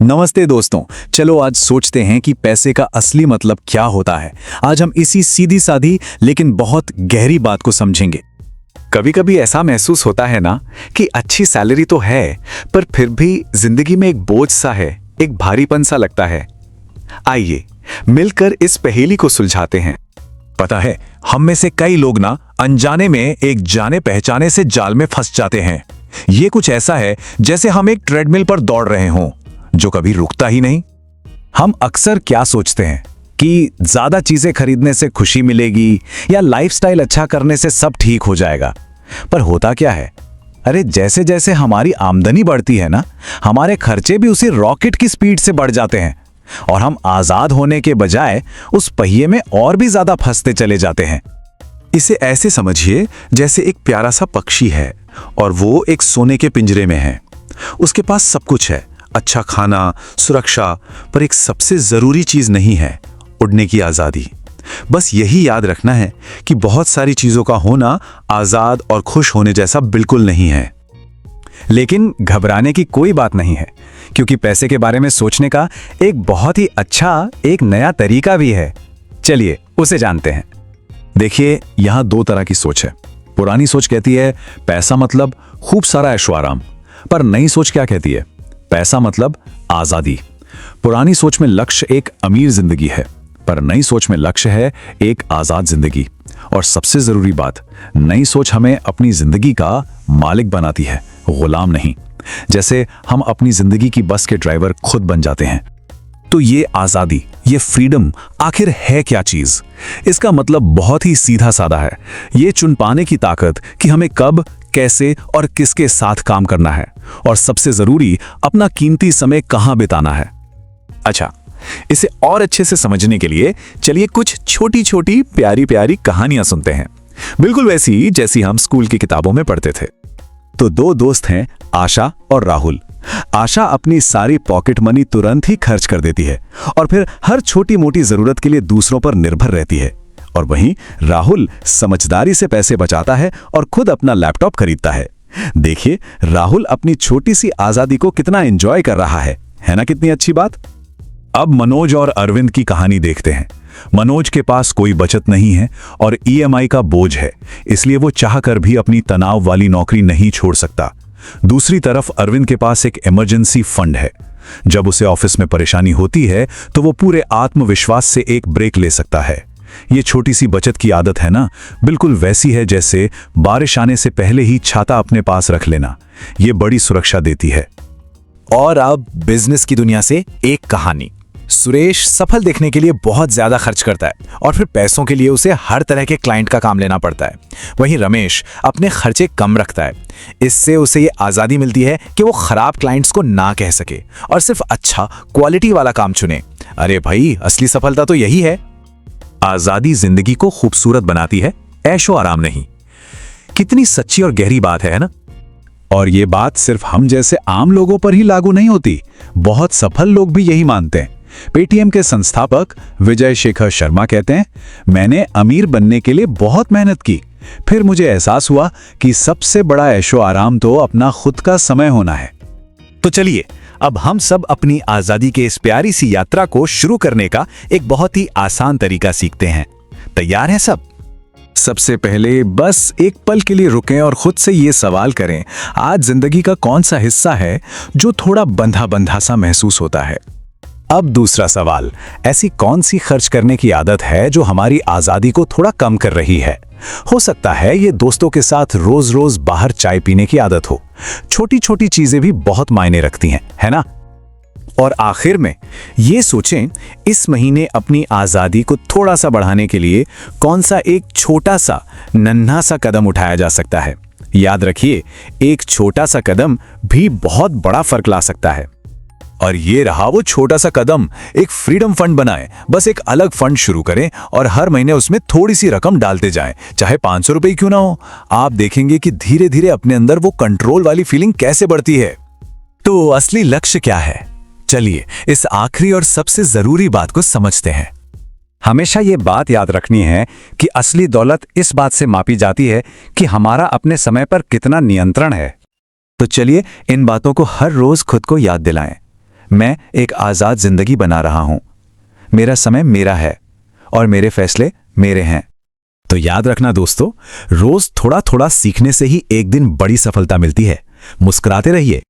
नमस्ते दोस्तों। चलो आज सोचते हैं कि पैसे का असली मतलब क्या होता है। आज हम इसी सीधी सादी लेकिन बहुत गहरी बात को समझेंगे। कभी कभी ऐसा महसूस होता है ना कि अच्छी सैलरी तो है पर फिर भी जिंदगी में एक बोझ सा है, एक भारीपन सा लगता है। आइए मिलकर इस पहेली को सुलझाते हैं। पता है, हम में से कई लोग ना अनजाने में एक जाने पहचाने से जाल में फंस जाते हैं। ये कुछ ऐसा है जैसे हम एक ट्रेडमिल पर दौड़ रहे हों जो कभी रुकता ही नहीं। हम अक्सर क्या सोचते हैं कि ज्यादा चीजें खरीदने से खुशी मिलेगी या लाइफस्टाइल अच्छा करने से सब ठीक हो जाएगा। पर होता क्या है, अरे जैसे जैसे हमारी आमदनी बढ़ती है ना, हमारे खर्चे भी उसी रॉकेट की स्पीड से बढ़ जाते हैं और हम आजाद होने के बजाय उस पहिए में और भी ज्यादा फंसते चले जाते हैं। इसे ऐसे समझिए जैसे एक प्यारा सा पक्षी है और वो एक सोने के पिंजरे में है। उसके पास सब कुछ है, अच्छा खाना, सुरक्षा, पर एक सबसे जरूरी चीज नहीं है, उड़ने की आजादी। बस यही याद रखना है कि बहुत सारी चीजों का होना आजाद और खुश होने जैसा बिल्कुल नहीं है। लेकिन घबराने की कोई बात नहीं है, क्योंकि पैसे के बारे में सोचने का एक बहुत ही अच्छा, एक नया तरीका भी है। चलिए उसे जानते हैं। देखिए, यहां दो तरह की सोच है। पुरानी सोच कहती है पैसा मतलब खूब सारा ऐशो आराम, पर नई सोच क्या कहती है? पैसा मतलब आजादी। पुरानी सोच में लक्ष्य एक अमीर जिंदगी है, पर नई सोच में लक्ष्य है एक आजाद जिंदगी। और सबसे जरूरी बात, नई सोच हमें अपनी जिंदगी का मालिक बनाती है, गुलाम नहीं। जैसे हम अपनी जिंदगी की बस के ड्राइवर खुद बन जाते हैं। तो ये आजादी, ये फ्रीडम आखिर है क्या चीज? इसका मतलब बहुत ही सीधा साधा है। ये चुन पाने की ताकत कि हमें कब, कैसे और किसके साथ काम करना है, और सबसे जरूरी अपना कीमती समय कहां बिताना है। अच्छा, इसे और अच्छे से समझने के लिए चलिए कुछ छोटी छोटी प्यारी प्यारी कहानियां सुनते हैं, बिल्कुल वैसी जैसी हम स्कूल की किताबों में पढ़ते थे। तो दो दोस्त हैं, आशा और राहुल। आशा अपनी सारी पॉकेट मनी तुरंत ही खर्च कर देती है और फिर हर छोटी मोटी जरूरत के लिए दूसरों पर निर्भर रहती है। और वहीं राहुल समझदारी से पैसे बचाता है और खुद अपना लैपटॉप खरीदता है। देखिए, राहुल अपनी छोटी सी आजादी को कितना एंजॉय कर रहा है ना? कितनी अच्छी बात। अब मनोज और अरविंद की कहानी देखते हैं। मनोज के पास कोई बचत नहीं है और ईएमआई का बोझ है, इसलिए वो चाहकर भी अपनी तनाव वाली नौकरी नहीं छोड़ सकता। दूसरी तरफ अरविंद के पास एक इमरजेंसी फंड है। जब उसे ऑफिस में परेशानी होती है तो वो पूरे आत्मविश्वास से एक ब्रेक ले सकता है। ये छोटी सी बचत की आदत है ना, बिल्कुल वैसी है जैसे बारिश आने से पहले ही छाता अपने पास रख लेना। ये बड़ी सुरक्षा देती है। और अब बिजनेस की दुनिया से एक कहानी। सुरेश सफल दिखने के लिए बहुत ज्यादा खर्च करता है और फिर पैसों के लिए उसे हर तरह के क्लाइंट का काम लेना पड़ता है। वहीं रमेश अपने खर्चे कम रखता है। इससे उसे ये आजादी मिलती है कि वो खराब क्लाइंट्स को ना कह सके और सिर्फ अच्छा क्वालिटी वाला काम चुने। अरे भाई, असली सफलता तो यही है। आजादी जिंदगी को खूबसूरत बनाती है, ऐशो आराम नहीं। कितनी सच्ची और गहरी बात है ना? और ये बात सिर्फ हम जैसे आम लोगों पर ही लागू नहीं होती, बहुत सफल लोग भी यही मानते हैं। पेटीएम के संस्थापक विजय शेखर शर्मा कहते हैं, मैंने अमीर बनने के लिए बहुत मेहनत की, फिर मुझे एहसास हुआ कि सबसे बड़ा ऐशो आराम तो अपना खुद का समय होना है। तो चलिए अब हम सब अपनी आजादी के इस प्यारी सी यात्रा को शुरू करने का एक बहुत ही आसान तरीका सीखते हैं। तैयार हैं सब? सबसे पहले बस एक पल के लिए रुकें और खुद से ये सवाल करें, आज जिंदगी का कौन सा हिस्सा है जो थोड़ा बंधा बंधा सा महसूस होता है। अब दूसरा सवाल, ऐसी कौन सी खर्च करने की आदत है जो हमारी आजादी को थोड़ा कम कर रही है? हो सकता है ये दोस्तों के साथ रोज रोज बाहर चाय पीने की आदत हो। छोटी छोटी चीजें भी बहुत मायने रखती हैं, है ना? और आखिर में ये सोचें, इस महीने अपनी आजादी को थोड़ा सा बढ़ाने के लिए कौन सा एक छोटा सा नन्हा सा कदम उठाया जा सकता है। याद रखिए, एक छोटा सा कदम भी बहुत बड़ा फर्क ला सकता है। और ये रहा वो छोटा सा कदम, एक फ्रीडम फंड बनाएं। बस एक अलग फंड शुरू करें और हर महीने उसमें थोड़ी सी रकम डालते जाएं, चाहे 500 रुपए क्यों ना हो। आप देखेंगे कि धीरे धीरे अपने अंदर वो कंट्रोल वाली फीलिंग कैसे बढ़ती है। तो असली लक्ष्य क्या है? चलिए इस आखिरी और सबसे जरूरी बात को समझते हैं। हमेशा ये बात याद रखनी है कि असली दौलत इस बात से मापी जाती है कि हमारा अपने समय पर कितना नियंत्रण है। तो चलिए इन बातों को हर रोज खुद को याद दिलाएं। मैं एक आज़ाद जिंदगी बना रहा हूं। मेरा समय मेरा है और मेरे फैसले मेरे हैं। तो याद रखना दोस्तों, रोज थोड़ा थोड़ा सीखने से ही एक दिन बड़ी सफलता मिलती है। मुस्कुराते रहिए,